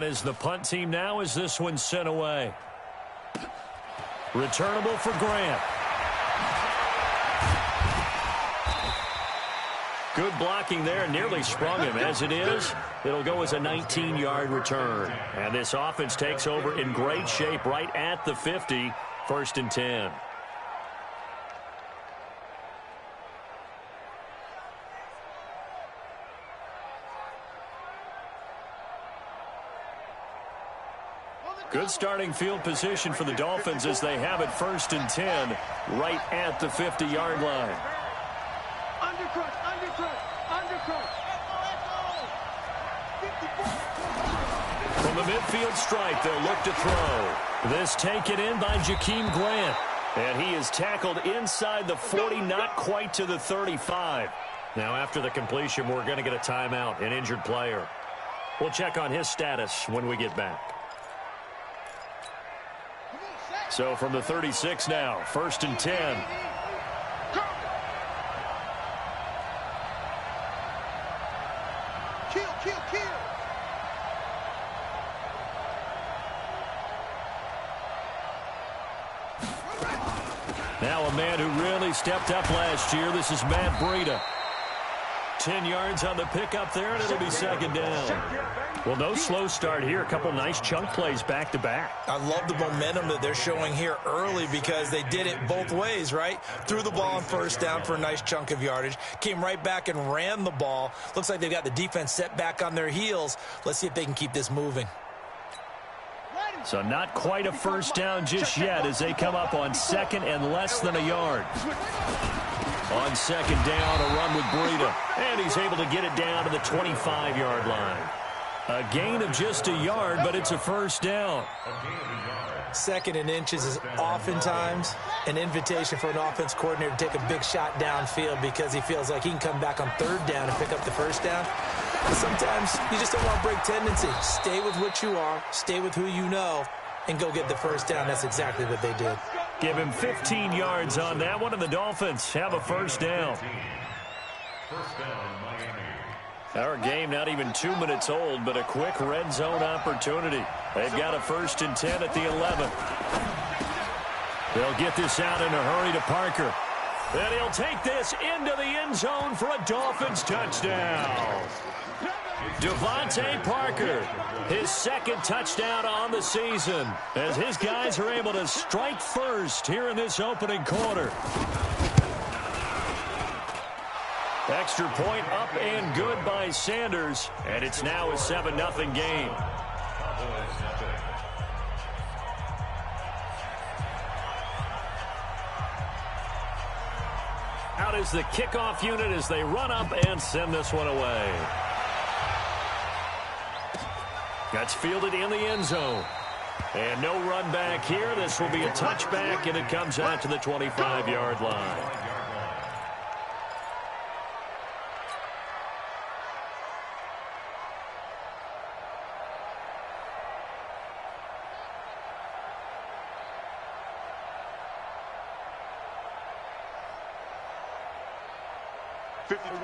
on is the punt team now as this one's sent away. Returnable for Grant. Good blocking there, nearly sprung him. As it is, it'll go as a 19-yard return. And this offense takes over in great shape right at the 50, 1st and 10. Good starting field position for the Dolphins as they have it 1st and 10 right at the 50-yard line. Undercut, undercut, undercut. From the midfield stripe, they'll look to throw. This taken in by Jakeem Grant. And he is tackled inside the 40, not quite to the 35. Now after the completion, we're going to get a timeout, an injured player. We'll check on his status when we get back. So from the 36 now, 1st and 10. Kill, kill, kill. Now a man who really stepped up last year. This is Matt Breida. 10 yards on the pickup there, and it'll be 2nd down. Well, no slow start here. A couple nice chunk plays back-to-back. I love the momentum that they're showing here early because they did it both ways, right? Threw the ball on 1st down for a nice chunk of yardage. Came right back and ran the ball. Looks like they've got the defense set back on their heels. Let's see if they can keep this moving. So not quite a 1st down just yet as they come up on 2nd and less than a yard. On 2nd down, a run with Breida. And he's able to get it down to the 25-yard line. A gain of just a yard, but it's a 1st down. 2nd and inches is oftentimes an invitation for an offense coordinator to take a big shot downfield because he feels like he can come back on 3rd down and pick up the 1st down. But sometimes you just don't want to break tendency. Stay with what you are, stay with who you know, and go get the 1st down. That's exactly what they did. Give him 15 yards on that one, and the Dolphins have a 1st down. Our game not even 2 minutes old, but a quick red zone opportunity. They've got a 1st and 10 at the 11. They'll get this out in a hurry to Parker. And he'll take this into the end zone for a Dolphins touchdown. Devontae Parker, his 2nd touchdown on the season, as his guys are able to strike first here in this opening quarter. Extra point up and good by Sanders, and it's now a 7-0 game. Out is the kickoff unit as they run up and send this one away. That's fielded in the end zone. And no run back here. This will be a touchback, and it comes out to the 25-yard line.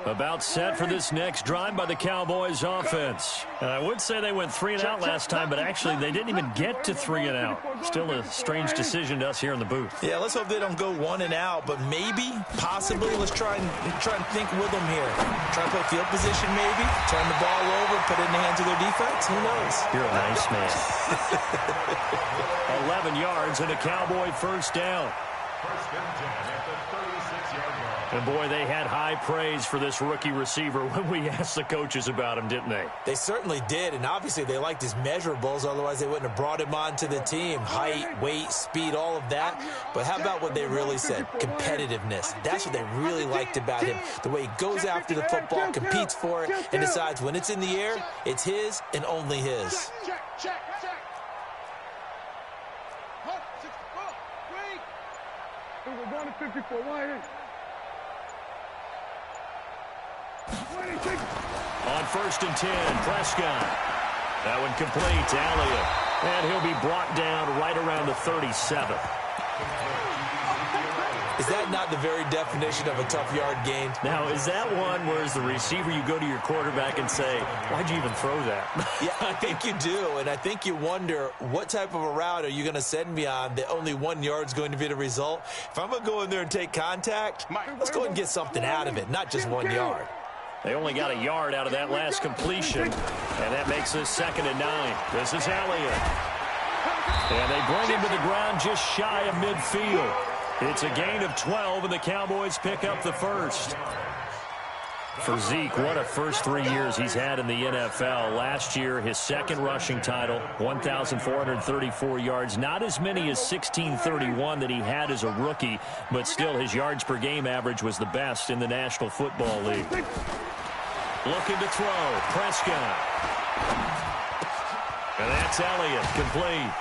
About set for this next drive by the Cowboys offense. And I would say they went 3 and out last time, but actually they didn't even get to 3 and out. Still a strange decision to us here in the booth. Yeah, let's hope they don't go 1 and out, but maybe, possibly, let's try and think with them here. Try and play field position maybe, turn the ball over, put it in the hands of their defense. Who knows? You're a nice man. 11 yards and a Cowboy 1st down. And, boy, they had high praise for this rookie receiver when we asked the coaches about him, didn't they? They certainly did, and obviously they liked his measurables. Otherwise, they wouldn't have brought him onto the team. Height, weight, speed, all of that. But how about what they really said? Competitiveness. That's what they really liked about him. The way he goes after the football, competes for it, and decides when it's in the air, it's his and only his. Check. We're going to 54. Why is? On 1st and 10, Prescott. That one complete to Elliott. And he'll be brought down right around the 37. Is that not the very definition of a tough yard gained? Now, is that one where as the receiver you go to your quarterback and say, why'd you even throw that? Yeah, I think you do, and I think you wonder what type of a route are you going to send me on that only 1 yard's going to be the result? If I'm going to go in there and take contact, let's go ahead and get something out of it, not just 1 yard. They only got a yard out of that last completion, and that makes this 2nd and 9. This is Elliott. And they bring him to the ground just shy of midfield. It's a gain of 12, and the Cowboys pick up the first. For Zeke, what a first 3 years he's had in the NFL. Last year, his 2nd rushing title, 1,434 yards. Not as many as 1,631 that he had as a rookie, but still his yards per game average was the best in the National Football League. Looking to throw, Prescott. And that's Elliott, complete.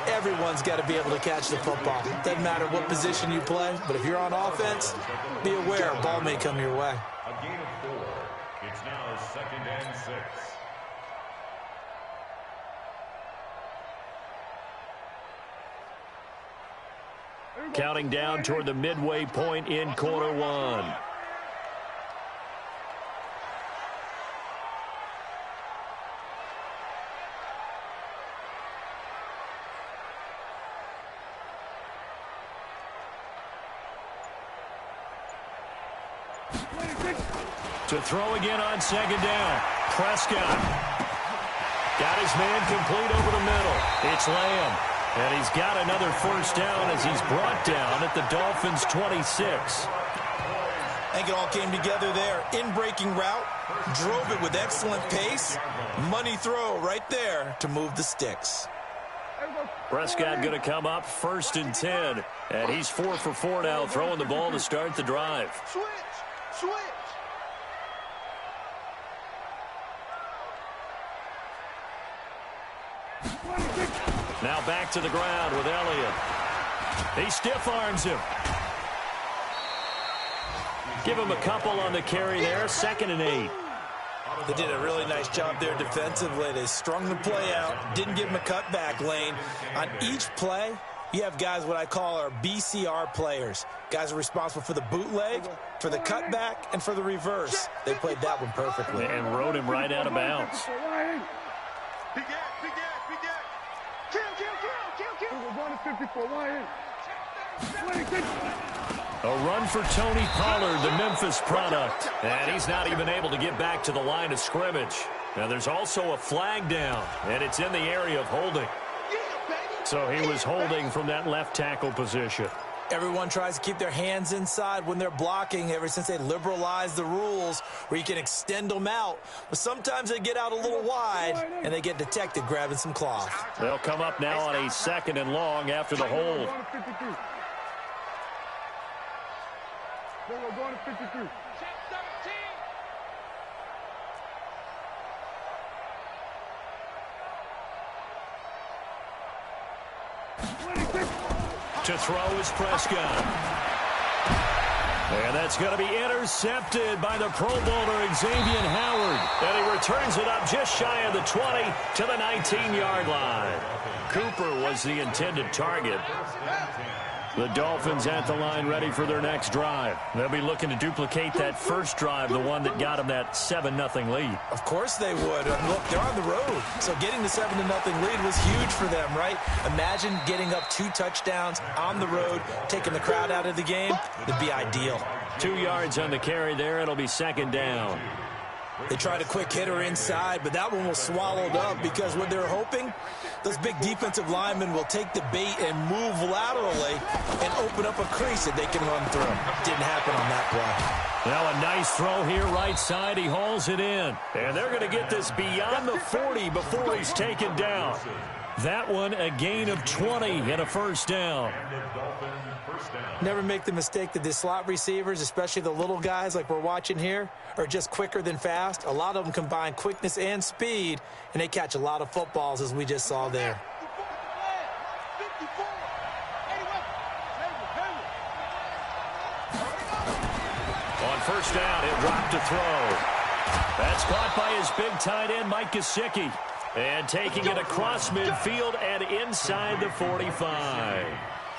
Everyone's got to be able to catch the football. Doesn't matter what position you play, but if you're on offense, be aware a ball may come your way. A gain of 4. It's now 2nd and 6. Counting down toward the midway point in quarter 1. To throw again on 2nd down. Prescott. Got his man complete over the middle. It's Lamb. And he's got another first down as he's brought down at the Dolphins' 26. I think it all came together there. In-breaking route. Drove it with excellent pace. Money throw right there to move the sticks. Prescott going to come up 1st and 10. And he's 4 for 4 now, throwing the ball to start the drive. Switch. Now back to the ground with Elliott. He stiff-arms him. Give him a couple on the carry there. 2nd and 8. They did a really nice job there defensively. They strung the play out, didn't give him a cutback lane. On each play, you have guys what I call our BCR players. Guys are responsible for the bootleg, for the cutback, and for the reverse. They played that one perfectly. And rode him right out of bounds. Big gap. Kill. We're going to 54. A run for Tony Pollard, the Memphis product. And he's not even able to get back to the line of scrimmage. Now there's also a flag down, and it's in the area of holding. So he was holding from that left tackle position. Everyone tries to keep their hands inside when they're blocking ever since they liberalized the rules where you can extend them out. But sometimes they get out a little wide, and they get detected grabbing some cloth. They'll come up now on a 2nd and long after the hold. We're going to 53. To throw is Prescott. And that's going to be intercepted by the Pro Bowler Xavier Howard. And he returns it up just shy of the 20 to the 19-yard line. Cooper was the intended target. The Dolphins at the line ready for their next drive. They'll be looking to duplicate that first drive, the one that got them that 7-0 lead. Of course they would. Look, they're on the road. So getting the 7-0 lead was huge for them, right? Imagine getting up 2 touchdowns on the road, taking the crowd out of the game. It'd be ideal. 2 yards on the carry there. It'll be 2nd down. They tried a quick hitter inside, but that one was swallowed up because what they're hoping, those big defensive linemen will take the bait and move laterally and open up a crease that they can run through. Didn't happen on that play. Now a nice throw here right side. He hauls it in. And they're going to get this beyond the 40 before he's taken down. That one a gain of 20 and a first down. Never make the mistake that the slot receivers, especially the little guys like we're watching here, are just quicker than fast. A lot of them combine quickness and speed, and they catch a lot of footballs, as we just saw there. On first down, he'll drop to throw. That's caught by his big tight end, Mike Gesicki. And taking it across midfield and inside the 45.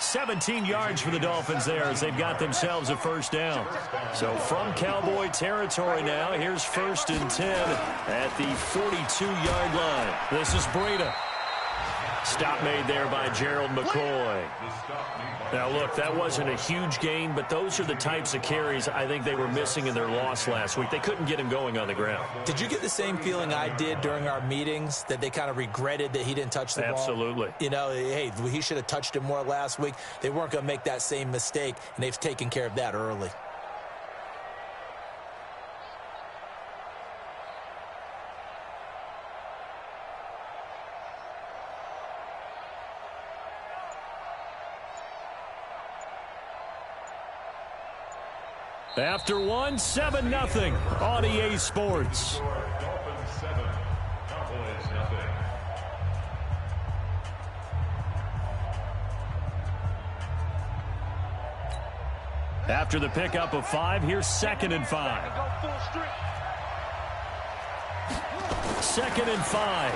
17 yards for the Dolphins there as they've got themselves a first down. So from Cowboy territory now, here's 1st and 10 at the 42-yard line. This is Breida. Stop made there by Gerald McCoy. Now, look, that wasn't a huge gain, but those are the types of carries I think they were missing in their loss last week. They couldn't get him going on the ground. Did you get the same feeling I did during our meetings, that they kind of regretted that he didn't touch the ball? Absolutely. You know, hey, he should have touched it more last week. They weren't going to make that same mistake, and they've taken care of that early. After 7-0 on EA Sports. Dolphins 7, Cowboys nothing. After the pickup of 5, here's 2nd and 5. 2nd and 5.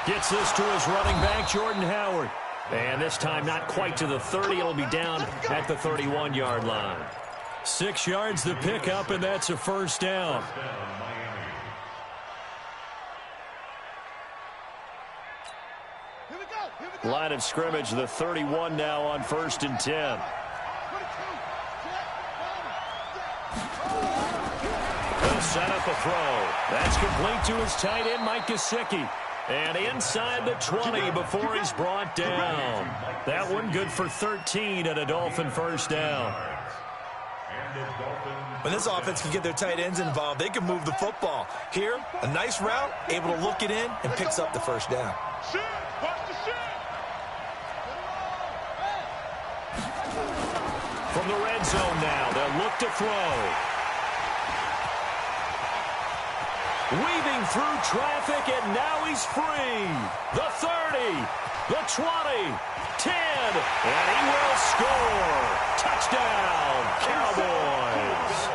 Gets this to his running back, Jordan Howard. And this time not quite to the 30. It'll be down at the 31-yard line. 6 yards the pickup, and that's a first down. Line of scrimmage, the 31 now on 1st and 10. They'll set up a throw. That's complete to his tight end, Mike Gesicki. And inside the 20 before he's brought down. That one good for 13 and a Dolphin first down. When this offense can get their tight ends involved, they can move the football. Here, a nice route, able to look it in, and picks up the first down. From the red zone now, they'll look to throw. Weaving through traffic, and now he's free. The 30, the 20, 10, and he will score. Touchdown, Cowboys.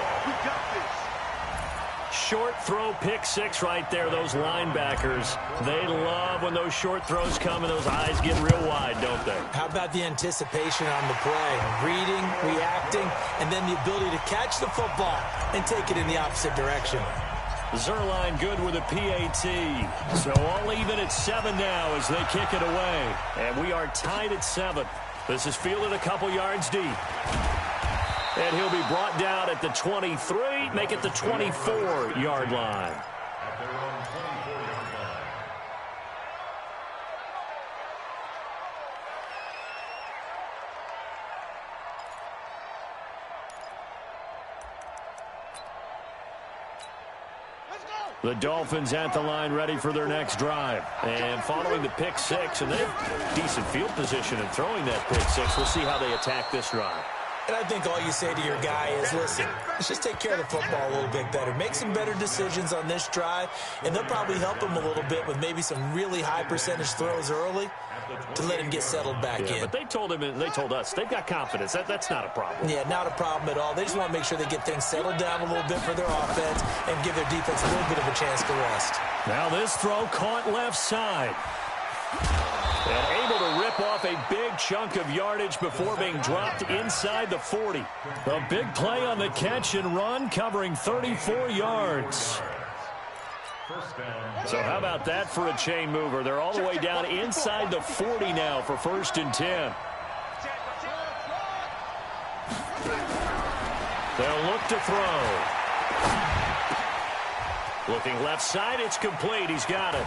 Short throw, pick 6 right there. Those linebackers, they love when those short throws come and those eyes get real wide, don't they? How about the anticipation on the play? Reading, reacting, and then the ability to catch the football and take it in the opposite direction. Zerline good with a PAT. So all even at 7 now as they kick it away. And we are tied at 7. This is fielded a couple yards deep. And he'll be brought down at the 23, make it the 24-yard line. At their own 24-yard line. The Dolphins at the line ready for their next drive. And following the pick 6, and they have decent field position in throwing that pick 6. We'll see how they attack this drive. And I think all you say to your guy is, listen, let's just take care of the football a little bit better. Make some better decisions on this drive, and they'll probably help him a little bit with maybe some really high percentage throws early to let him get settled back in. But they told him, and they told us, they've got confidence. That's not a problem. Yeah, not a problem at all. They just want to make sure they get things settled down a little bit for their offense and give their defense a little bit of a chance to rest. Now this throw caught left side. And able to rip off a big chunk of yardage before being dropped inside the 40. A big play on the catch and run, covering 34 yards. So how about that for a chain mover? They're all the way down inside the 40 now for 1st and 10. They'll look to throw. Looking left side, it's complete. He's got it.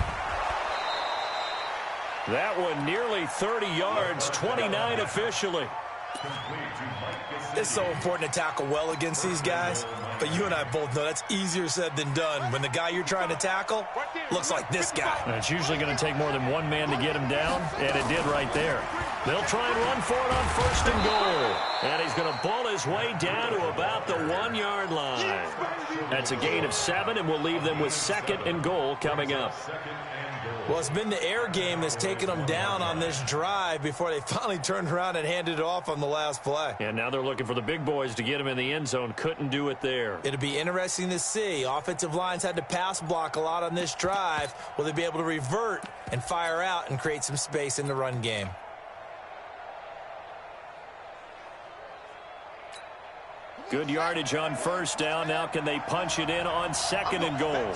That one nearly 30 yards, 29 officially. It's so important to tackle well against these guys, but you and I both know that's easier said than done when the guy you're trying to tackle looks like this guy. And it's usually going to take more than one man to get him down, and it did right there. They'll try and run for it on 1st and goal. And he's going to ball his way down to about the 1-yard line. That's a gain of 7, and we'll leave them with 2nd and goal coming up. Well, it's been the air game that's taken them down on this drive before they finally turned around and handed it off on the last play. And now they're looking for the big boys to get him in the end zone. Couldn't do it there. It'll be interesting to see. Offensive lines had to pass block a lot on this drive. Will they be able to revert and fire out and create some space in the run game? Good yardage on first down. Now can they punch it in on second and goal?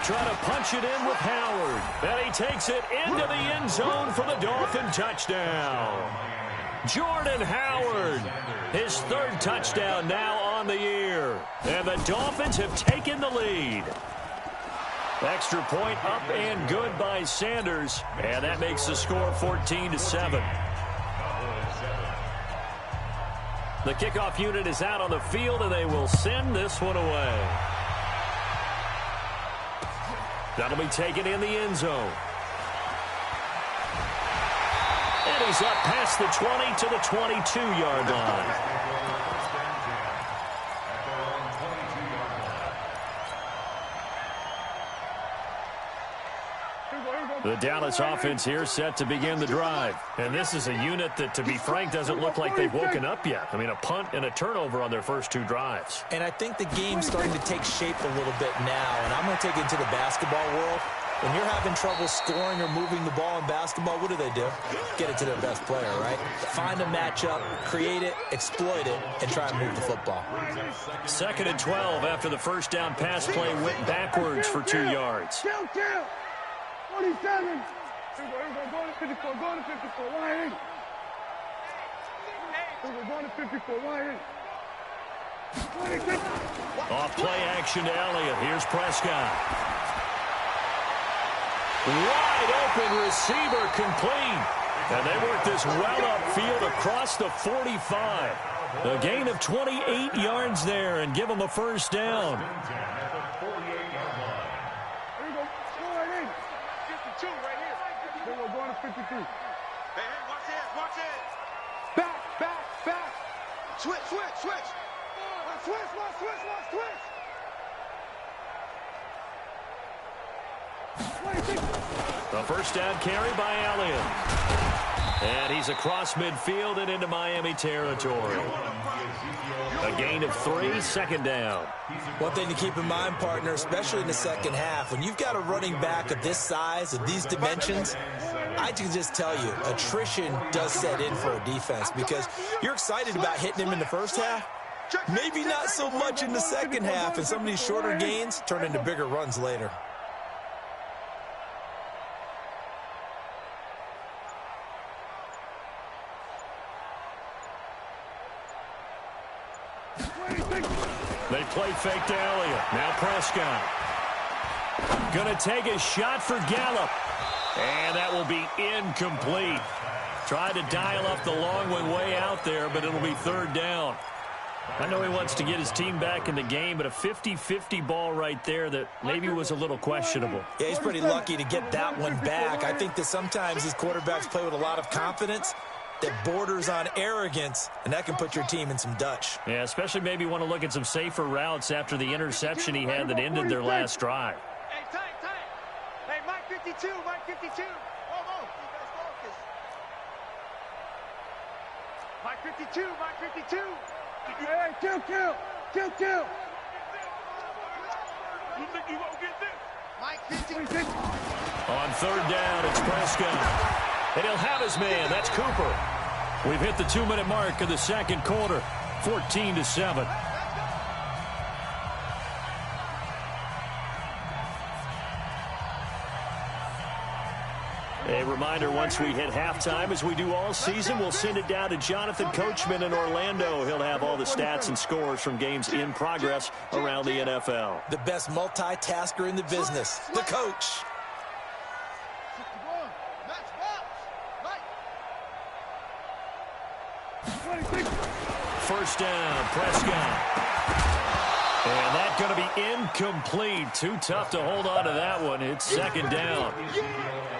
Trying to punch it in with Howard. And he takes it into the end zone for the Dolphin touchdown. Jordan Howard, his third touchdown now on the year. And the Dolphins have taken the lead. Extra point up and good by Sanders. And that makes the score 14-7. The kickoff unit is out on the field, and they will send this one away. That'll be taken in the end zone. And he's up past the 20 to the 22-yard line. The Dallas offense here set to begin the drive. And this is a unit that, to be frank, doesn't look like they've woken up yet. I mean, a punt and a turnover on their first two drives. And I think the game's starting to take shape a little bit now. And I'm going to take it into the basketball world. When you're having trouble scoring or moving the ball in basketball, what do? Get it to their best player, right? Find a matchup, create it, exploit it, and try and move the football. 2nd and 12 after the first down pass play went backwards for 2 yards. 47. Go to 54. Go to 54. Why ain't? Go to 54. Why ain't? Off play action to Elliott. Here's Prescott. Wide open receiver complete. And they work this well upfield across the 45. A gain of 28 yards there and give them a first down. We're going to 53. Hey, watch it. Back. Switch. The first down carry by Elliott. And he's across midfield and into Miami territory. A gain of 3, 2nd down. One thing to keep in mind, partner, especially in the second half, when you've got a running back of this size, of these dimensions, I can just tell you, attrition does set in for a defense because you're excited about hitting him in the first half. Maybe not so much in the second half, and some of these shorter gains turn into bigger runs later. They play fake to Elliott. Now Prescott. Going to take a shot for Gallup. And that will be incomplete. Tried to dial up the long one way out there, but it'll be 3rd down. I know he wants to get his team back in the game, but a 50-50 ball right there that maybe was a little questionable. Yeah, he's pretty lucky to get that one back. I think that sometimes these quarterbacks play with a lot of confidence that borders on arrogance, and that can put your team in some Dutch. Yeah, especially maybe want to look at some safer routes after the interception he had that ended their last drive. Hey, tight. Hey, Mike 52. Almost. Mike 52. Hey, kill. You think you won't get this? Mike 52. On 3rd down, it's Prescott. And he'll have his man. That's Cooper. We've hit the 2-minute mark of the second quarter. 14-7. A reminder, once we hit halftime, as we do all season, we'll send it down to Jonathan Coachman in Orlando. He'll have all the stats and scores from games in progress around the NFL. The best multitasker in the business, the coach. First down, Prescott. And that's going to be incomplete. Too tough to hold on to that one. It's 2nd down.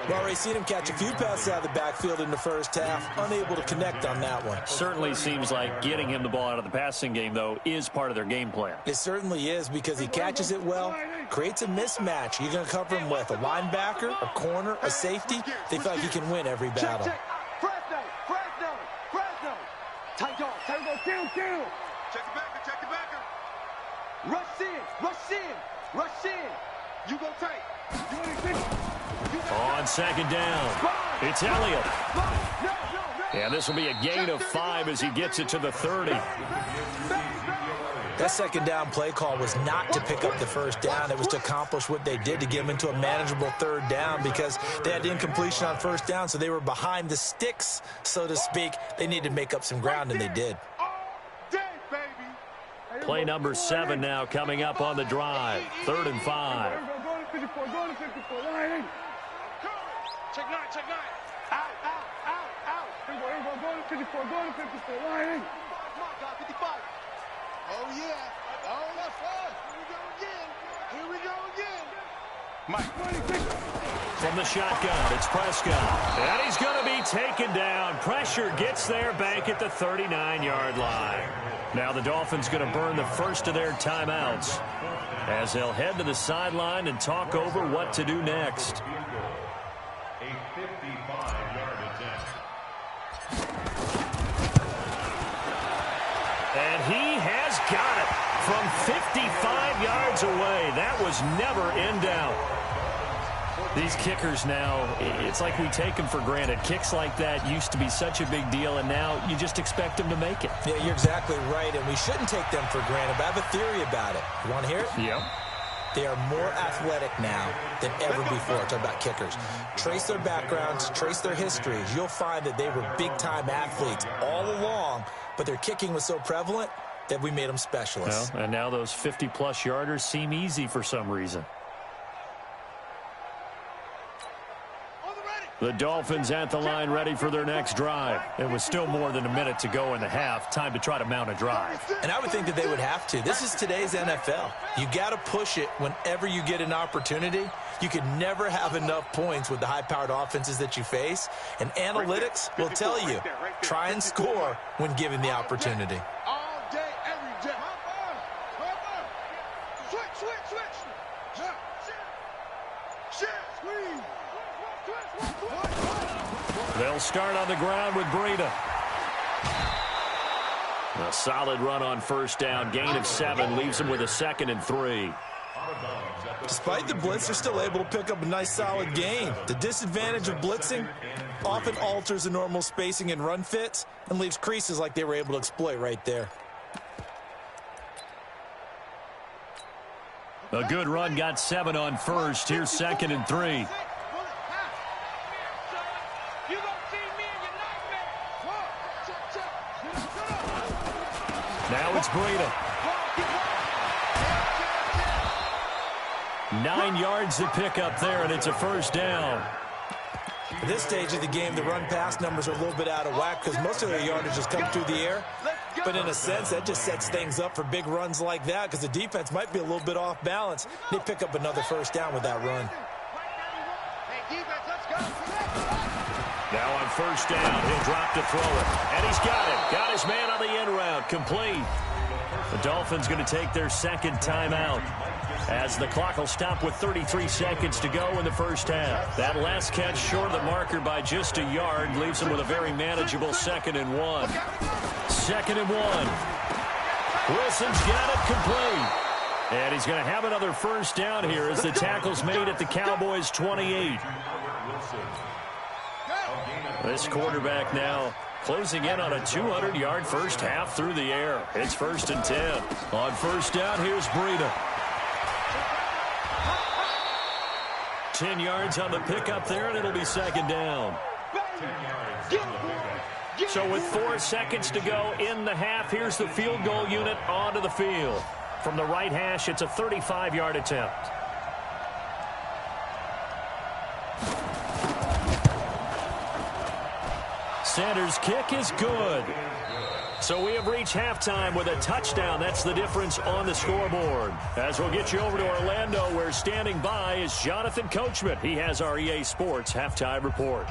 We've already seen him catch a few passes out of the backfield in the first half. Unable to connect on that one. Certainly seems like getting him the ball out of the passing game, though, is part of their game plan. It certainly is because he catches it well, creates a mismatch. You're going to cover him with a linebacker, a corner, a safety. They feel like he can win every battle. Fresno. Tight dog. Kill. Check the backer. Rush in. You go tight. On 2nd down, it's Elliott. No. And this will be a gain of 5 as he gets it to the 30. That second down play call was not to pick up the first down. It was to accomplish what they did to get them into a manageable third down because they had incompletion on first down, so they were behind the sticks, so to speak. They needed to make up some ground, and they did. Play number 7 now coming up on the drive. 3rd and 5. Check 9, check 9. Out, out, out, out. Here we go, go to 54, go to 54. Line. Come on, God, 55. Oh, yeah. Oh, that's us. Here we go again. Mike. From the shotgun, it's Prescott. And he's going to be taken down. Pressure gets there back at the 39-yard line. Now the Dolphins going to burn the first of their timeouts as they'll head to the sideline and talk over what to do next. A 55-yard attempt. And he has got it from 55 yards away. That was never in doubt. These kickers now, it's like we take them for granted. Kicks like that used to be such a big deal, and now you just expect them to make it. Yeah, you're exactly right, and we shouldn't take them for granted, but I have a theory about it. You want to hear it? Yep. They are more athletic now than ever before. Talk about kickers. Trace their backgrounds, trace their histories. You'll find that they were big-time athletes all along, but their kicking was so prevalent that we made them specialists. Well, and now those 50-plus yarders seem easy for some reason. The Dolphins at the line ready for their next drive. It was still more than a minute to go in the half. Time to try to mount a drive. And I would think that they would have to. This is today's NFL. You got to push it whenever you get an opportunity. You can never have enough points with the high-powered offenses that you face. And analytics will tell you, try and score when given the opportunity. All day, every day. Switch, switch, switch. Shit, squeeze. They'll start on the ground with Breida. A solid run on first down. Gain of 7 leaves them with a 2nd and 3. Despite the blitz, they're still able to pick up a nice solid gain. The disadvantage of blitzing often alters the normal spacing and run fits and leaves creases like they were able to exploit right there. A good run got 7 on first. Here's 2nd and 3. Now it's Breida. 9 yards to pick up there, and it's a first down. At this stage of the game, the run-pass numbers are a little bit out of whack because most of their yardage has come through the air. But in a sense, that just sets things up for big runs like that because the defense might be a little bit off balance. They pick up another first down with that run. Now on first down, he'll drop to throw it. And he's got it. Got his man on the end route. Complete. The Dolphins going to take their second timeout as the clock will stop with 33 seconds to go in the first half. That last catch short of the marker by just a yard leaves them with a very manageable 2nd and 1. 2nd and 1. Wilson's got it complete. And he's going to have another first down here as the tackle's made at the Cowboys' 28. This quarterback now closing in on a 200-yard first half through the air. It's 1st and 10. On first down, here's Breida. 10 yards on the pickup there, and it'll be 2nd down. So with 4 seconds to go in the half, here's the field goal unit onto the field. From the right hash, it's a 35-yard attempt. Sanders' kick is good. So we have reached halftime with a touchdown. That's the difference on the scoreboard. As we'll get you over to Orlando, where standing by is Jonathan Coachman. He has our EA Sports halftime report.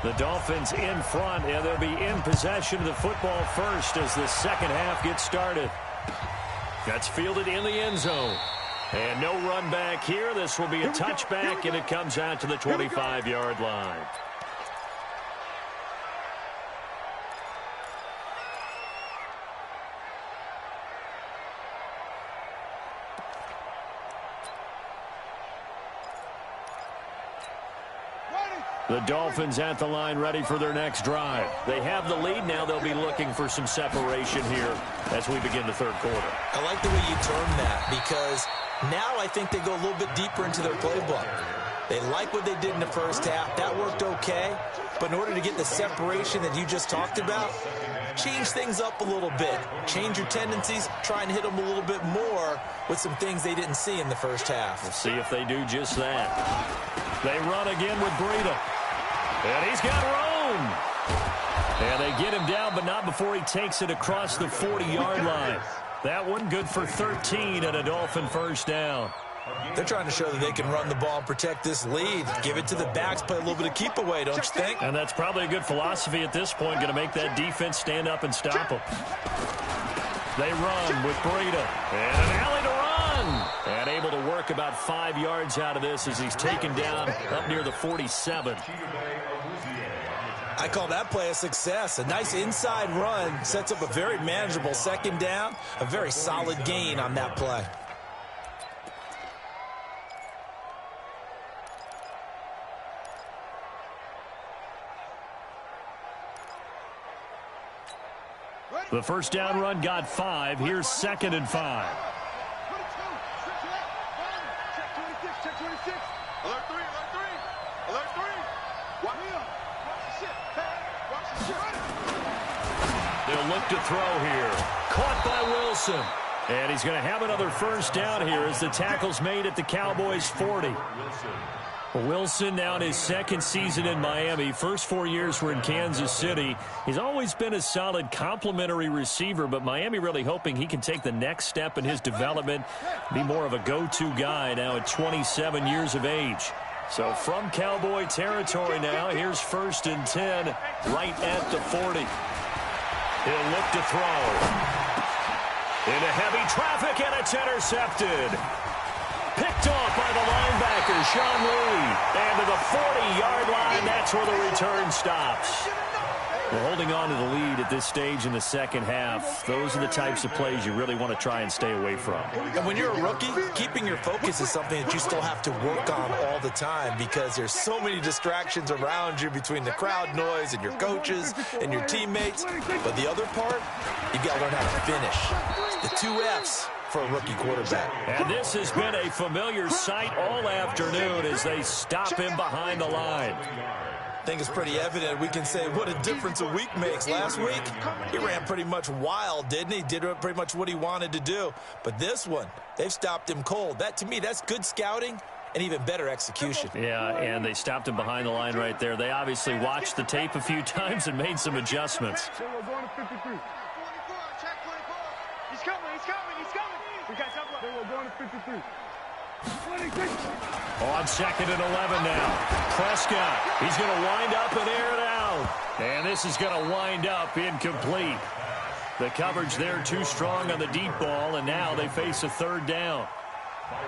The Dolphins in front, and they'll be in possession of the football first as the second half gets started. That's fielded in the end zone. And no run back here. This will be a touchback, and it comes out to the 25-yard line. The Dolphins at the line ready for their next drive. They have the lead now. They'll be looking for some separation here as we begin the third quarter. I like the way you term that because now I think they go a little bit deeper into their playbook. They like what they did in the first half. That worked okay. But in order to get the separation that you just talked about, change things up a little bit. Change your tendencies. Try and hit them a little bit more with some things they didn't see in the first half. We'll see if they do just that. They run again with Breida. And he's got room. And they get him down, but not before he takes it across the 40-yard line. That one good for 13 and a Dolphin first down. They're trying to show that they can run the ball and protect this lead. Give it to the backs, play a little bit of keep away, don't you think? And that's probably a good philosophy at this point, going to make that defense stand up and stop them. They run with Breida. And an alley to run. And able to work about 5 yards out of this as he's taken down up near the 47. I call that play a success. A nice inside run sets up a very manageable second down. A very solid gain on that play. The first down run got 5. Here's 2nd and 5. They'll look to throw here. Caught by Wilson. And he's going to have another first down here as the tackle's made at the Cowboys' 40. Wilson now in his second season in Miami. First 4 years were in Kansas City. He's always been a solid complementary receiver, but Miami really hoping he can take the next step in his development, be more of a go-to guy now at 27 years of age. So from Cowboy territory now, here's 1st and 10 right at the 40. He'll look to throw. Into heavy traffic, and it's intercepted. Picked off by the linebacker, Sean Lee. And to the 40-yard line, that's where the return stops. We're holding on to the lead at this stage in the second half. Those are the types of plays you really want to try and stay away from. And when you're a rookie, keeping your focus is something that you still have to work on all the time because there's so many distractions around you between the crowd noise and your coaches and your teammates. But the other part, you've got to learn how to finish. The 2 F's for a rookie quarterback. And this has been a familiar sight all afternoon as they stop him behind the line. I think it's pretty evident. We can say what a difference a week makes. Last week, he ran pretty much wild, didn't he? Did pretty much what he wanted to do. But this one, they've stopped him cold. That, to me, that's good scouting and even better execution. Yeah, and they stopped him behind the line right there. They obviously watched the tape a few times and made some adjustments. He's coming. We got top left. We're going to 53. On 2nd and 11 now. Prescott, he's going to wind up and air it out. And this is going to wind up incomplete. The coverage there too strong on the deep ball, and now they face a 3rd down.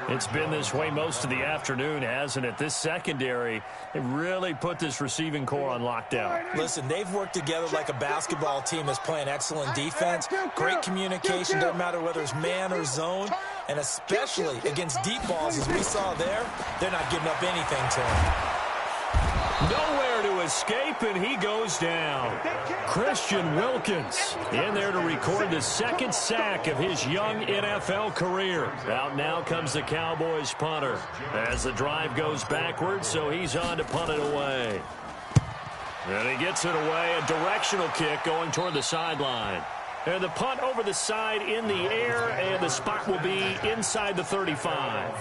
It's been this way most of the afternoon, hasn't it? This secondary, they really put this receiving core on lockdown. Listen, they've worked together like a basketball team that's playing excellent defense. Great communication, doesn't matter whether it's man or zone. And especially against deep balls, as we saw there, they're not giving up anything to him. Nowhere to escape, and he goes down. Christian Wilkins in there to record the 2nd sack of his young NFL career. Out now comes the Cowboys punter as the drive goes backwards, so he's on to punt it away. And he gets it away, a directional kick going toward the sideline. And the punt over the side in the air, and the spot will be inside the 35.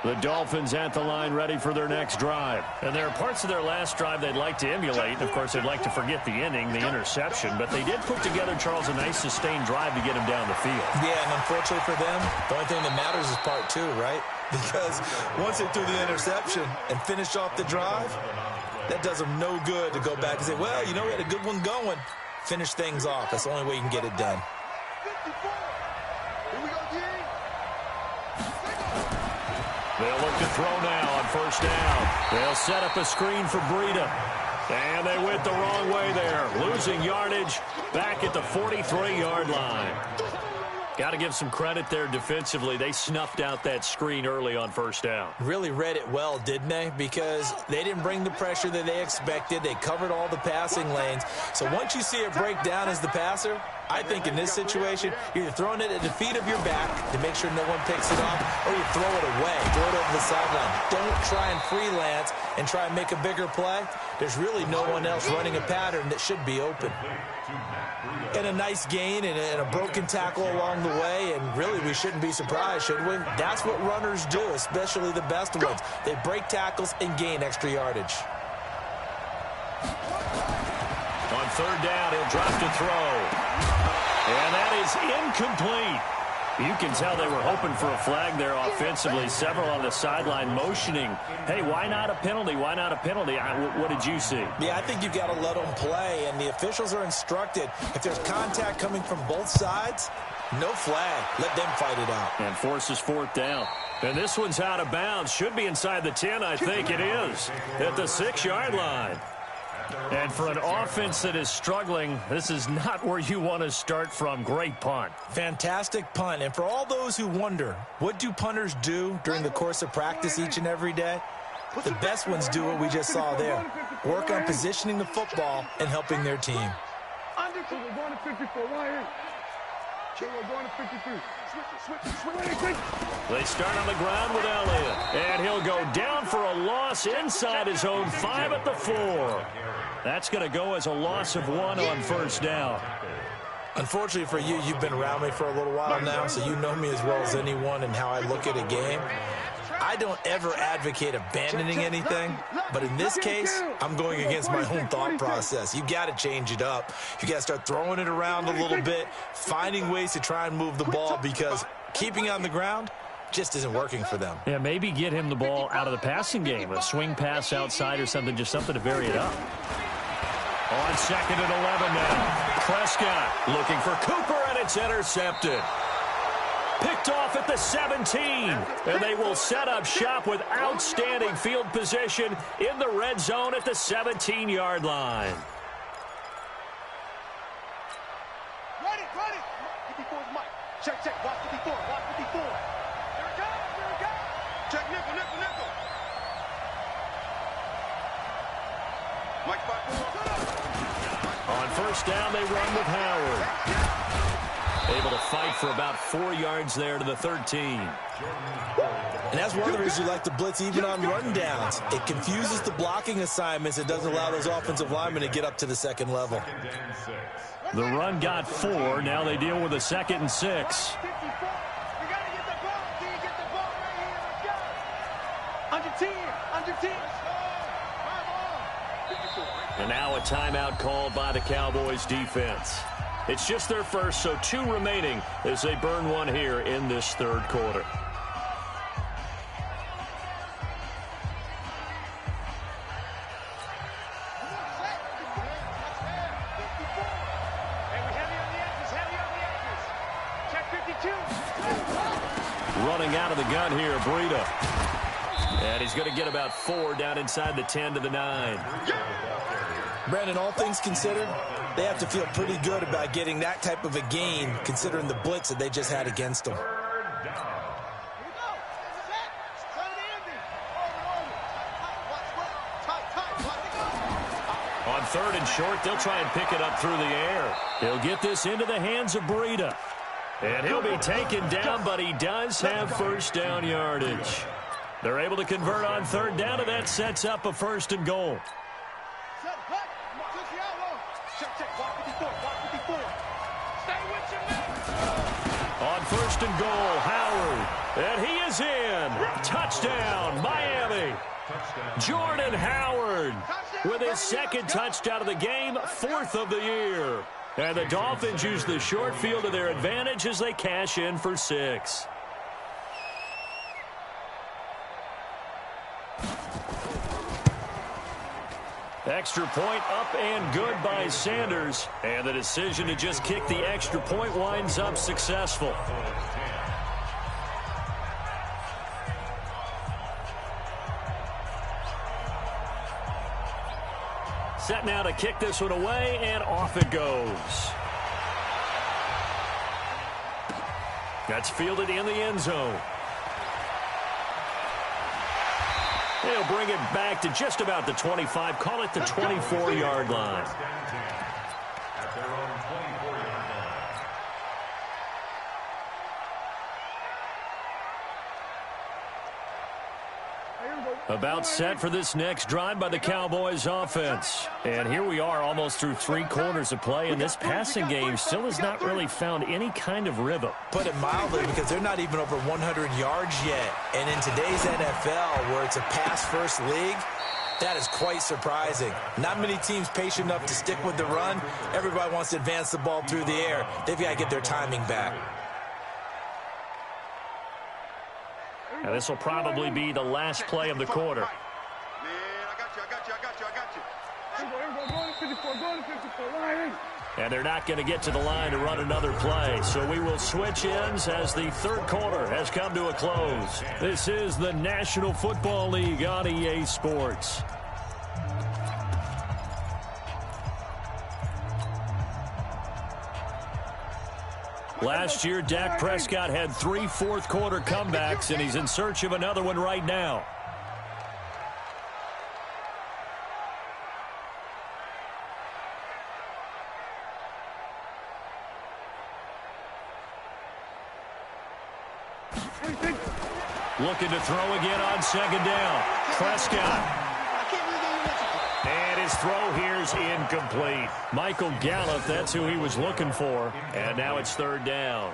The Dolphins at the line ready for their next drive. And there are parts of their last drive they'd like to emulate. Of course, they'd like to forget the ending, the interception. But they did put together, Charles, a nice sustained drive to get him down the field. Yeah, and unfortunately for them, the only thing that matters is part 2, right? Because once they threw the interception and finished off the drive, that does them no good to go back and say, well, you know, we had a good one going. Finish things off. That's the only way you can get it done. They'll look to throw now on 1st down. They'll set up a screen for Breida. And they went the wrong way there. Losing yardage back at the 43-yard line. Got to give some credit there defensively. They snuffed out that screen early on first down. Really read it well, didn't they? Because they didn't bring the pressure that they expected. They covered all the passing lanes. So once you see it break down as the passer, I think in this situation, you're throwing it at the feet of your back to make sure no one picks it off, or you throw it away, throw it over the sideline. Don't try and freelance and try and make a bigger play. There's really no one else running a pattern that should be open. And a nice gain and a broken tackle along the way, and really we shouldn't be surprised, should we? That's what runners do, especially the best ones. They break tackles and gain extra yardage. On third down, he'll drop to throw. And that is incomplete. You can tell they were hoping for a flag there offensively. Several on the sideline motioning, hey, why not a penalty? Why not a penalty? What did you see? Yeah, I think you've got to let them play, and the officials are instructed. If there's contact coming from both sides, no flag. Let them fight it out. And forces fourth down. And this one's out of bounds. Should be inside the 10, I think it is, at the 6-yard line. And for an offense that is struggling, this is not where you want to start from. Great punt. Fantastic punt. And for all those who wonder, what do punters do during the course of practice each and every day? The best ones do what we just saw there. Work on positioning the football and helping their team. We're going to 54. We're going to 53. They start on the ground with Elliott. And he'll go down for a loss inside his own 5 at the 4. That's going to go as a loss of 1 on first down. Unfortunately for you, you've been around me for a little while now, so you know me as well as anyone and how I look at a game. I don't ever advocate abandoning anything, but in this case, I'm going against my own thought process. You got to change it up. You got to start throwing it around a little bit, finding ways to try and move the ball, because keeping on the ground just isn't working for them. Yeah, maybe get him the ball out of the passing game, a swing pass outside or something, just something to vary it up. On second and 11 now. Prescott looking for Cooper, and it's intercepted. Picked off at the 17, and they will set up shop with outstanding field position in the red zone at the 17-yard line. Run it. 54 is Mike. Check. Watch 54. Here it comes. Check nickel. Mike back. On first down, they run with Howard. Able to fight for about 4 yards there to the 13. And that's one of the reasons you like to blitz even on run downs. It confuses the blocking assignments. It doesn't allow those offensive linemen to get up to the second level. The run got 4. Now they deal with a 2nd and 6. You got to get the ball. Can you get the ball right here? Let's go. Under 10. And now a timeout called by the Cowboys defense. It's just their first, so 2 remaining as they burn one here in this third quarter. Running out of the gun here, Breida. And he's going to get about 4 down inside the 10 to the 9. Brandon, all things considered, they have to feel pretty good about getting that type of a gain, considering the blitz that they just had against them. On third and short, they'll try and pick it up through the air. He'll get this into the hands of Breida. And he'll be taken down, but he does have first down yardage. They're able to convert on third down, and that sets up a 1st and goal. On 1st and goal, Howard. And he is in. Touchdown, Miami. Jordan Howard with his 2nd touchdown of the game, 4th of the year. And the Dolphins use the short field to their advantage as they cash in for 6. Extra point up and good by Sanders. And the decision to just kick the extra point winds up successful. Set now to kick this one away, and off it goes. That's fielded in the end zone. They'll bring it back to just about the 25. Call it the 24-yard line. At their own 24-yard line. About set for this next drive by the Cowboys offense. And here we are almost through 3 quarters of play, and this passing game still has not really found any kind of rhythm. Put it mildly, because they're not even over 100 yards yet. And in today's NFL, where it's a pass-first league, that is quite surprising. Not many teams patient enough to stick with the run. Everybody wants to advance the ball through the air. They've got to get their timing back. Now, this will probably be the last play of the quarter. Man, I got you. Go to 54, line. And they're not going to get to the line to run another play. So we will switch ends as the third quarter has come to a close. This is the National Football League on EA Sports. Last year, Dak Prescott had 3 fourth-quarter comebacks, and he's in search of another one right now. Looking to throw again on second down. Prescott. And his throw here is incomplete. Michael Gallup, that's who he was looking for. And now it's third down.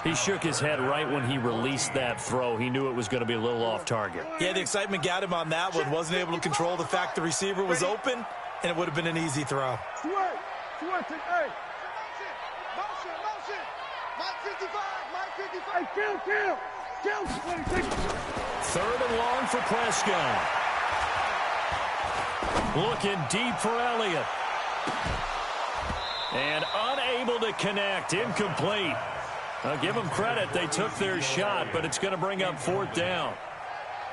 He shook his head right when he released that throw. He knew it was going to be a little off target. Yeah, the excitement got him on that one. Wasn't able to control the fact the receiver was open, and it would have been an easy throw. Hey. Motion. Mike 55. Hey, kill. Third and long for Prescott. Looking deep for Elliott. And unable to connect. Incomplete. I'll give them credit. They took their shot, but it's going to bring up fourth down.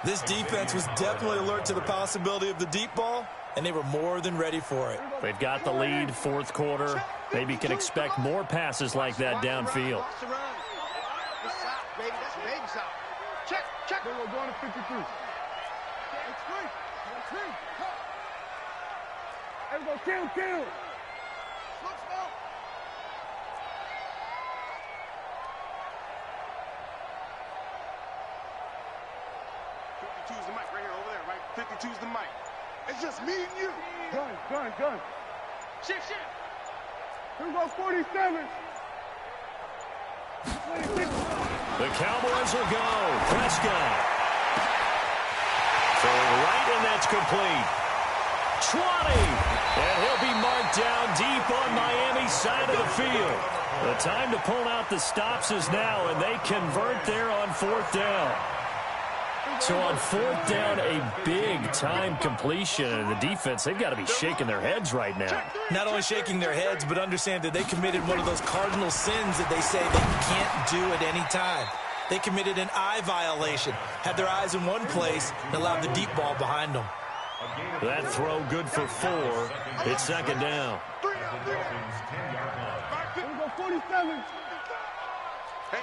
This defense was definitely alert to the possibility of the deep ball, and they were more than ready for it. They've got the lead, fourth quarter. Maybe can expect more passes like that downfield. Check. We're going to 53. Everybody kill. Slow. 52's the mic right here, over there, right? 52's the mic. It's just me and you. Gun. Shit. Here we go, 47. The Cowboys will go. Prescott. Throwing right, and that's complete. 20. And he'll be marked down deep on Miami's side of the field. The time to pull out the stops is now, and they convert there on fourth down. So on fourth down, a big-time completion. And the defense, they've got to be shaking their heads right now. Not only shaking their heads, but understand that they committed one of those cardinal sins that they say they can't do at any time. They committed an eye violation, had their eyes in one place, and allowed the deep ball behind them. That throw good for 4. It's second down. Here we go, 47. Hey,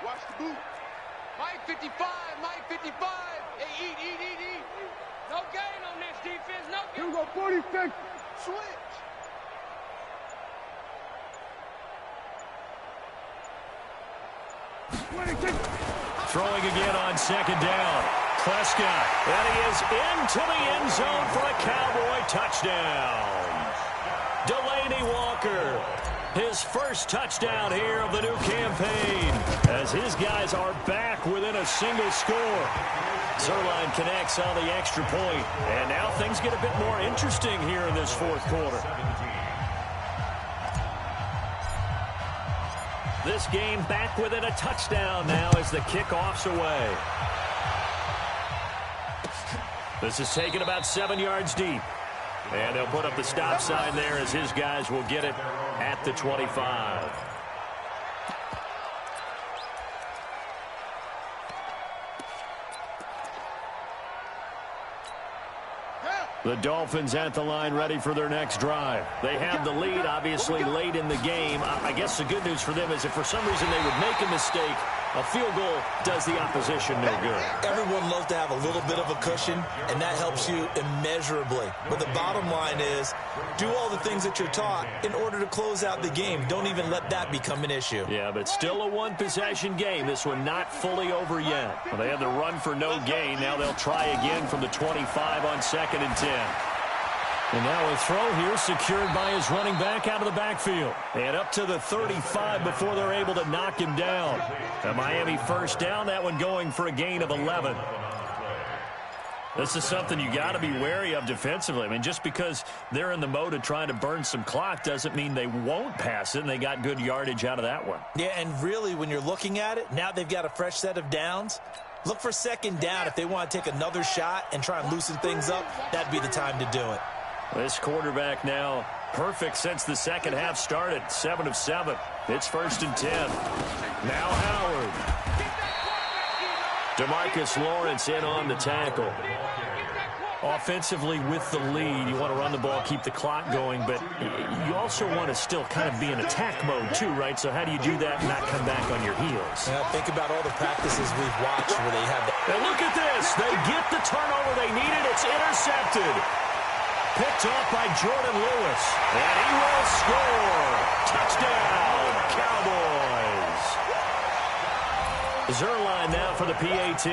watch the boot. Mike 55. Hey, eat. No gain on this defense, no gain. Here we go, 46. Switch. Throwing again on second down. Prescott. And he is into the end zone for a Cowboy touchdown. Delaney Walker. His first touchdown here of the new campaign, as his guys are back within a single score. Zerline connects on the extra point, and now things get a bit more interesting here in this fourth quarter. This game back within a touchdown now as the kickoff's away. This is taken about 7 yards deep. And they'll put up the stop sign there as his guys will get it at the 25. The Dolphins at the line ready for their next drive. They have the lead, obviously, late in the game. I guess the good news for them is if for some reason they would make a mistake, a field goal does the opposition no good. Everyone loves to have a little bit of a cushion, and that helps you immeasurably. But the bottom line is, do all the things that you're taught in order to close out the game. Don't even let that become an issue. Yeah, but still a one-possession game. This one not fully over yet. Well, they had the run for no gain. Now they'll try again from the 25 on 2nd and 10. And now a throw here secured by his running back out of the backfield. And up to the 35 before they're able to knock him down. A Miami first down, that one going for a gain of 11. This is something you got to be wary of defensively. I mean, just because they're in the mode of trying to burn some clock doesn't mean they won't pass it, and they got good yardage out of that one. Yeah, and really, when you're looking at it, now they've got a fresh set of downs. Look for 2nd down. If they want to take another shot and try and loosen things up, that'd be the time to do it. This quarterback now perfect since the second half started. 7 of 7. It's 1st and 10. Now Howard. DeMarcus Lawrence in on the tackle. Offensively with the lead, you want to run the ball, keep the clock going, but you also want to still kind of be in attack mode too, right? So how do you do that and not come back on your heels? Yeah, think about all the practices we've watched where they have that. And look at this. They get the turnover they needed. It's intercepted. Picked off by Jordan Lewis. And he will score. Touchdown, Cowboys. Zerline now for the PAT.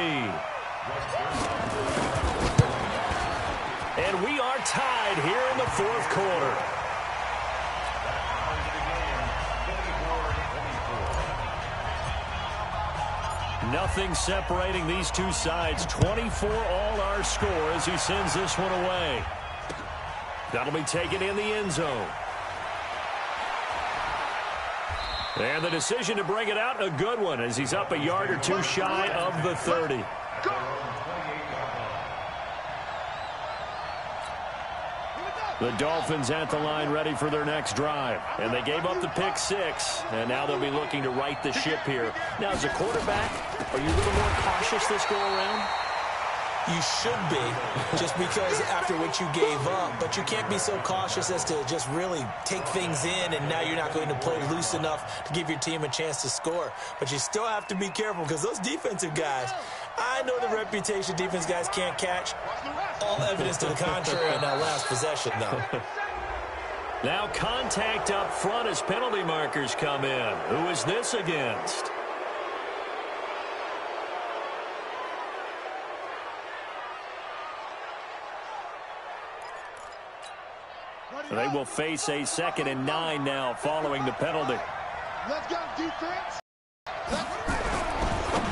And we are tied here in the 4th quarter. Nothing separating these two sides. 24 all our score as he sends this one away. That'll be taken in the end zone. And the decision to bring it out, a good one, as he's up a yard or two shy of the 30. The Dolphins at the line ready for their next drive. And they gave up the pick 6, and now they'll be looking to right the ship here. Now, as a quarterback, are you a little more cautious this go around? You should be, just because after what you gave up. But you can't be so cautious as to just really take things in, and now you're not going to play loose enough to give your team a chance to score. But you still have to be careful because those defensive guys, I know the reputation defense guys can't catch. All evidence to the contrary on that last possession, though. Now contact up front as penalty markers come in. Who is this against? They will face a 2nd and 9 now following the penalty. Let's go, defense.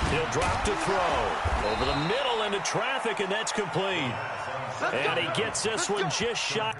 He'll drop to throw. Over the middle into traffic, and that's complete. And he gets this one just shot.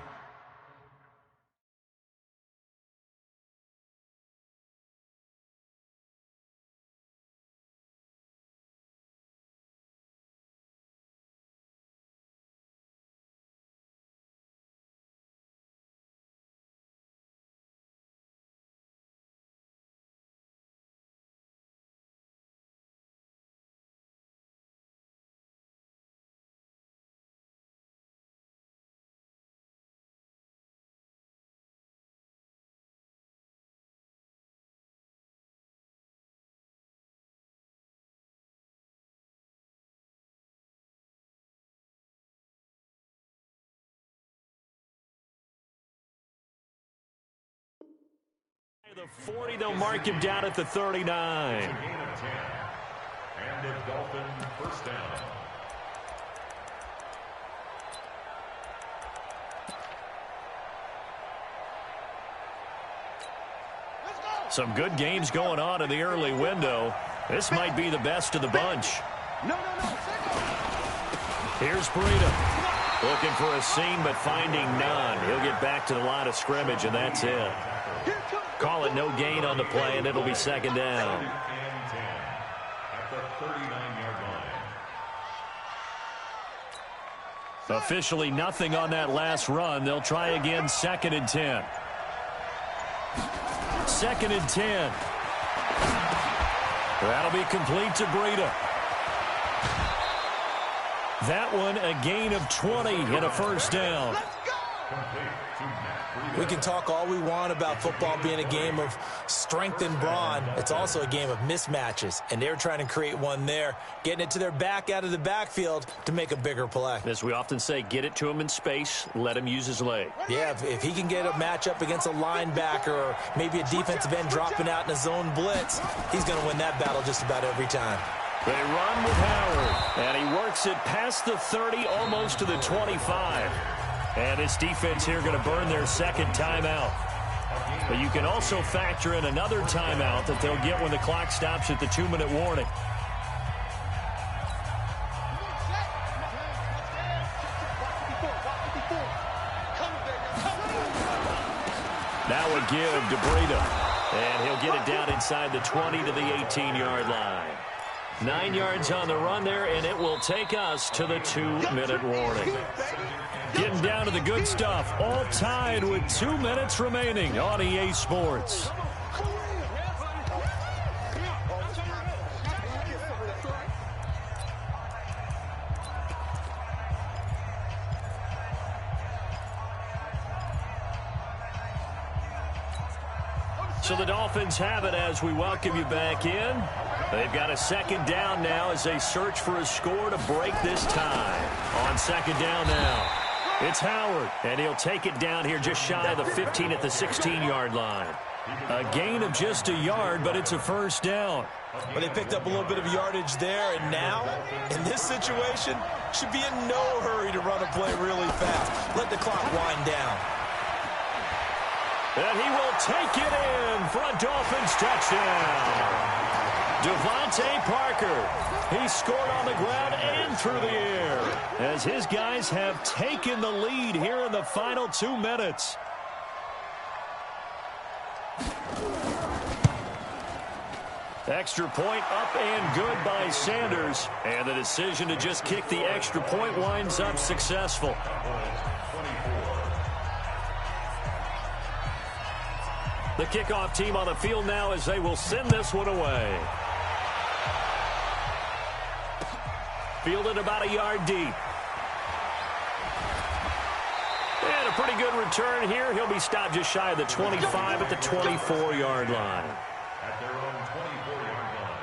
The 40, they'll mark him down at the 39. And the Dolphin first down. Some good games going on in the early window. This might be the best of the bunch. Here's Breida. Looking for a seam, but finding none. He'll get back to the line of scrimmage, and that's it. Call it no gain on the play, and it'll be 2nd down. At the 39-yard line. Officially nothing on that last run. They'll try again, 2nd and 10. 2nd and 10. That'll be complete to Breida. That one a gain of 20 and a first down. We can talk all we want about football being a game of strength and brawn. It's also a game of mismatches, and they're trying to create one there, getting it to their back out of the backfield to make a bigger play. As we often say, get it to him in space, let him use his leg. Yeah, if he can get a matchup against a linebacker or maybe a defensive end dropping out in a zone blitz, he's going to win that battle just about every time. They run with Howard, and he works it past the 30, almost to the 25. And this defense here going to burn their second timeout. But you can also factor in another timeout that they'll get when the clock stops at the 2-minute warning. Now a give to Breida. And he'll get it down inside the 20 to the 18-yard line. 9 yards on the run there, and it will take us to the 2-minute warning. Getting down to the good stuff, all tied with 2 minutes remaining on EA Sports. So the Dolphins have it as we welcome you back in. They've got a second down now as they search for a score to break this tie. On second down now, it's Howard, and he'll take it down here just shy of the 15 at the 16-yard line. A gain of just a yard, but it's a first down. Well, they picked up a little bit of yardage there, and now, in this situation, should be in no hurry to run a play really fast. Let the clock wind down. And he will take it in for a Dolphins touchdown. Devontae Parker, he scored on the ground and through the air as his guys have taken the lead here in the final 2 minutes. Extra point up and good by Sanders, and the decision to just kick the extra point winds up successful. The kickoff team on the field now as they will send this one away. Fielded about a yard deep. And a pretty good return here. He'll be stopped just shy of the 25 at the 24-yard line. At their own 24-yard line.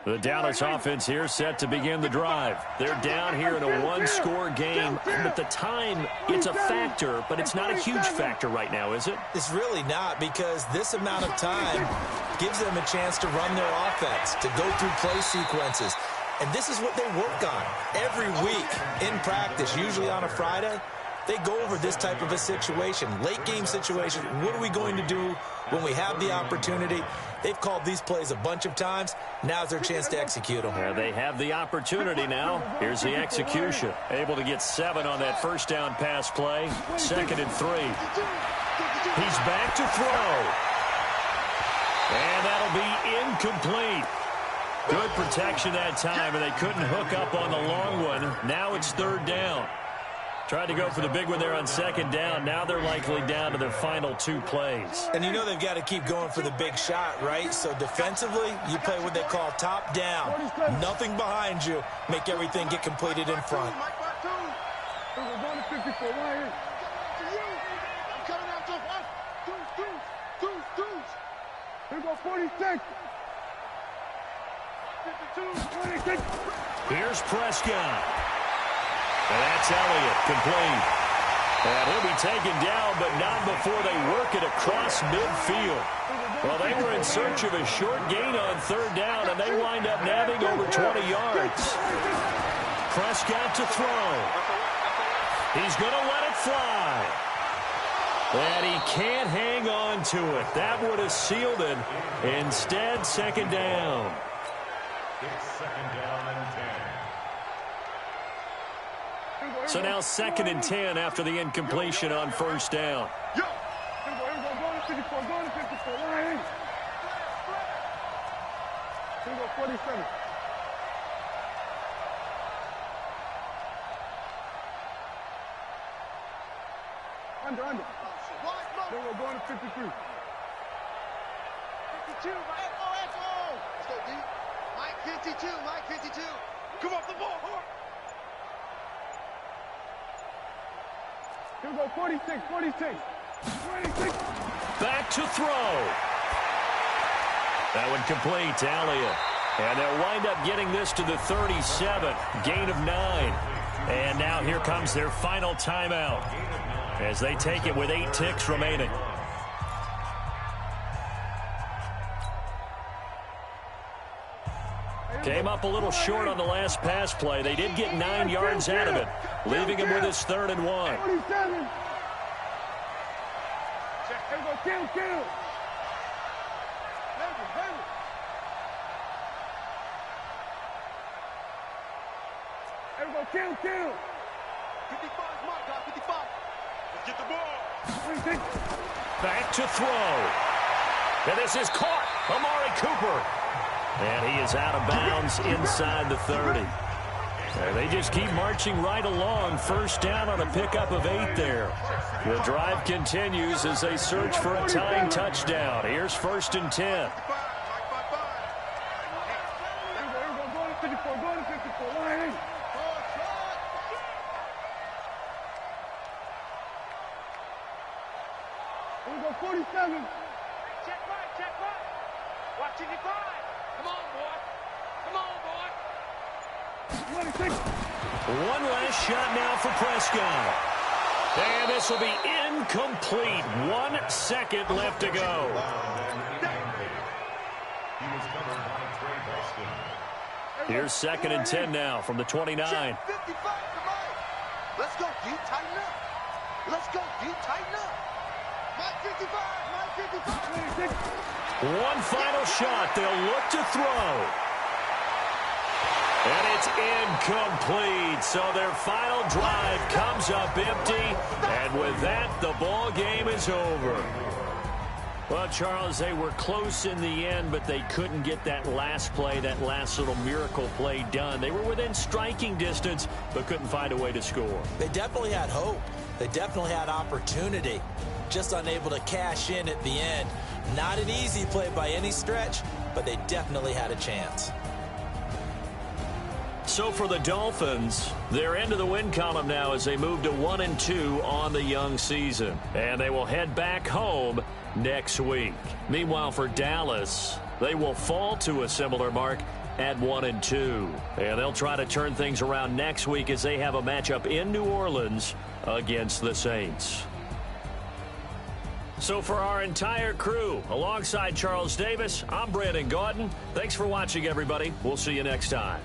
The Dallas offense here set to begin the drive. They're down here in a one-score game, but the time, it's a factor, but it's not a huge factor right now, is it? It's really not, because this amount of time gives them a chance to run their offense, to go through play sequences. And this is what they work on every week in practice, usually on a Friday. They go over this type of a situation, late game situation. What are we going to do when we have the opportunity? They've called these plays a bunch of times. Now's their chance to execute them. Yeah, they have the opportunity now. Here's the execution. Able to get 7 on that first down pass play. 2nd and 3. He's back to throw. And that'll be incomplete. Good protection that time, and they couldn't hook up on the long one. Now it's 3rd down. Tried to go for the big one there on 2nd down. Now they're likely down to their final 2 plays. And you know they've got to keep going for the big shot, right? So defensively, you play what they call top down. Nothing behind you. Make everything get completed in front. Here's Prescott. And that's Elliott, complete. And he'll be taken down, but not before they work it across midfield. Well, they were in search of a short gain on 3rd down, and they wind up nabbing over 20 yards. Prescott to throw. He's going to let it fly. And he can't hang on to it. That would have sealed it. Instead, 2nd down. It's 2nd down and 10. So now 2nd and 10 after the incompletion on 1st down. Under. Then we're going to 53. 52, Mike. Echo. Let's go, D. Mike 52, Mike 52. Come off the ball, hard. Here we go, 46, 46. 26. Back to throw. That one complete to Elliott. And they'll wind up getting this to the 37. Gain of 9. And now here comes their final timeout as they take it with 8 ticks remaining. Came up a little short on the last pass play. They did get 9 yards out of it, leaving him with his 3rd and 1. 47. Here we go, kill. Here we go, kill. 55 is my guy, 55. Let's get the ball. 26. Back to throw. And this is caught. Amari Cooper. And he is out of bounds inside the 30. And they just keep marching right along. First down on a pickup of 8 there. The drive continues as they search for a tying touchdown. Here's 1st and 10. Here we go, going to 54, going to 54. Line in. Here we go, 47. Check right. Watch 55. Come on, boy. 26. One last shot now for Prescott. And this will be incomplete. 1 second left to go. Here's 2nd and 10 now from the 29. 55 to Mike. Let's go, D. Tighten up. Mike 55. Mike 55. 26. One final shot. They'll look to throw. And it's incomplete. So their final drive comes up empty. And with that, the ball game is over. Well, Charles, they were close in the end, but they couldn't get that last play, that last little miracle play done. They were within striking distance, but couldn't find a way to score. They definitely had hope. They definitely had opportunity. Just unable to cash in at the end. Not an easy play by any stretch, but they definitely had a chance. So for the Dolphins, they're into the win column now as they move to 1-2 on the young season. And they will head back home next week. Meanwhile, for Dallas, they will fall to a similar mark at 1-2. And they'll try to turn things around next week as they have a matchup in New Orleans against the Saints. So for our entire crew, alongside Charles Davis, I'm Brandon Gaudin. Thanks for watching, everybody. We'll see you next time.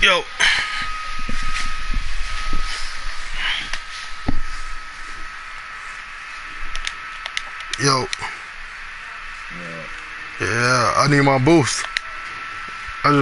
Yo. Yo. Yeah, I need my boost.